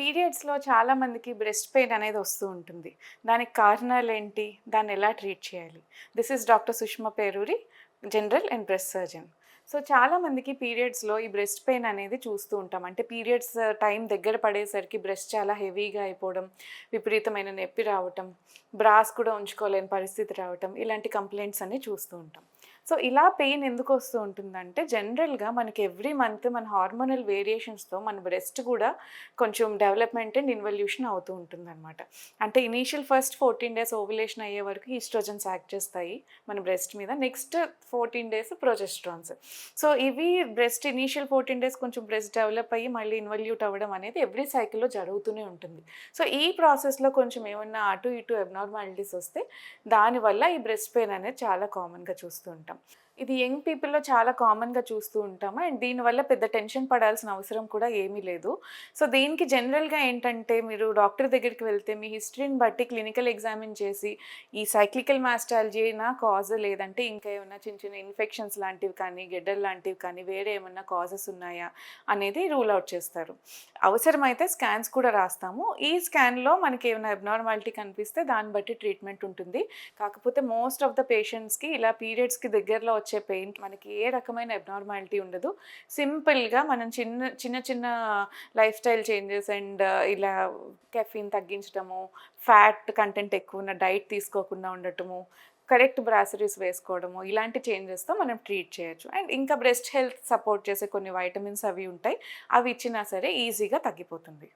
పీరియడ్స్‌లో చాలామందికి breast pain అనేది వస్తూ ఉంటుంది. దానికి కారణాలేంటి? దాన్ని ఎలా ట్రీట్ చేయాలి? This is doctor Sushma Peruri, general and breast surgeon. So, చాలామందికి పీరియడ్స్‌లో ఈ బ్రెస్ట్ పెయిన్ అనేది చూస్తూ ఉంటాం. అంటే పీరియడ్స్ టైం దగ్గర పడేసరికి బ్రెస్ట్ చాలా హెవీగా అయిపోవడం, విపరీతమైన నొప్పి రావటం, బ్రాస్ కూడా ఉంచుకోలేని పరిస్థితి రావటం, ఇలాంటి కంప్లెయింట్స్ అన్నీ చూస్తూ ఉంటాం. సో, ఇలా పెయిన్ ఎందుకొస్తూ ఉంటుందంటే, జనరల్‌గా మనకి ఎవ్రీ మంత్ మన హార్మోనల్ వేరియేషన్స్‌తో మన బ్రెస్ట్ కూడా కొంచెం డెవలప్‌మెంట్ అండ్ ఇన్వల్యూషన్ అవుతూ ఉంటుందనమాట. అంటే ఇనీషియల్ ఫస్ట్ 14 డేస్ ఓవ్యులేషన్ అయ్యే వరకు ఈస్ట్రోజన్స్ యాక్ట్ చేస్తాయి మన బ్రెస్ట్ మీద. Next 14 days progesterones. సో, ఇవి బ్రెస్ట్ ఇనీషియల్ 14 డేస్ కొంచెం బ్రెస్ట్ డెవలప్ అయ్యి మళ్ళీ ఇన్వల్యూట్ అవ్వడం అనేది ఎవ్రీ సైకిల్‌లో జరుగుతూనే ఉంటుంది. సో, ఈ ప్రాసెస్‌లో కొంచెం ఏమన్నా అటు ఇటు అబ్నార్మాలిటీస్ వస్తే దానివల్ల ఈ బ్రెస్ట్ పెయిన్ అనేది చాలా కామన్‌గా చూస్తూ ఉంటాం. ఇది యంగ్ పీపుల్‌లో చాలా కామన్‌గా చూస్తూ ఉంటాము. అండ్ దీనివల్ల పెద్ద టెన్షన్ పడాల్సిన అవసరం కూడా ఏమీ లేదు. సో, దీనికి జనరల్‌గా ఏంటంటే మీరు డాక్టర్ దగ్గరికి వెళ్తే మీ హిస్టరీని బట్టి క్లినికల్ ఎగ్జామిన్ చేసి ఈ సైక్లికల్ మాస్టాల్జీనా కాజ్ లేదంటే ఇంకా ఏమన్నా చిన్న చిన్న ఇన్ఫెక్షన్స్ లాంటివి కానీ, గెడ్డలు లాంటివి కానీ వేరే ఏమన్నా కాజెస్ ఉన్నాయా అనేది రూల్ ఔట్ చేస్తారు. అవసరమైతే స్కాన్స్ కూడా రాస్తాము. ఈ స్కాన్‌లో మనకి ఏమైనా అబ్నార్మాలిటీ కనిపిస్తే దాన్ని బట్టి ట్రీట్మెంట్ ఉంటుంది. కాకపోతే మోస్ట్ ఆఫ్ ద పేషెంట్స్‌కి ఇలా పీరియడ్స్‌కి దగ్గరలో వచ్చే పెయిన్ మనకి ఏ రకమైన అబ్నార్మాలిటీ ఉండదు. సింపుల్‌గా మనం చిన్న చిన్న చిన్న లైఫ్ స్టైల్ చేంజెస్ అండ్ ఇలా కెఫీన్ తగ్గించడము, ఫ్యాట్ కంటెంట్ ఎక్కువున్న డైట్ తీసుకోకుండా ఉండటము, కరెక్ట్ బ్రాసరీస్ వేసుకోవడము, ఇలాంటి చేంజెస్‌తో మనం ట్రీట్ చేయొచ్చు. అండ్ ఇంకా బ్రెస్ట్ హెల్త్ సపోర్ట్ చేసే కొన్ని వైటమిన్స్ అవి ఉంటాయి. అవి ఇచ్చినా సరే ఈజీగా తగ్గిపోతుంది.